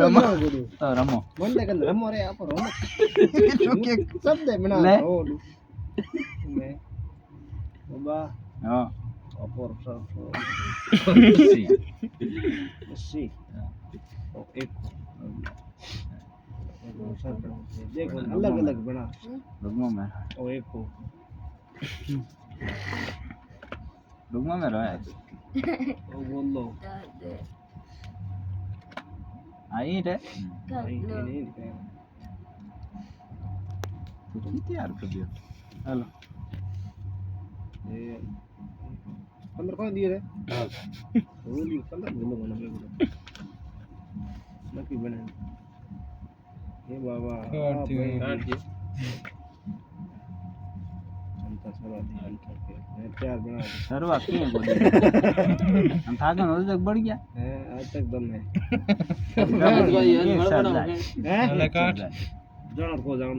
રમો તો રમો મને કે રમો રે આપો રમો કે શબ્દ બના લે. ઓલું મે બાબા હા અપોર સી ઓ એક देखो अलग अलग बना रुकमा में ओ एक को रुकमा में रहा है ओ बोल लो आई रे नहीं तो तैयार कर दिया हेलो ये 15 कौन दिए रे होली 15 बोलो बना नक्की बने ये बाबा काट दिए अंतर सवा दी करके मैं तैयार बना शुरुआत की है बोली हम था कौन उधर तक बढ़ गया है आज तक दम है हैं हैं કાટ जाना को जाऊं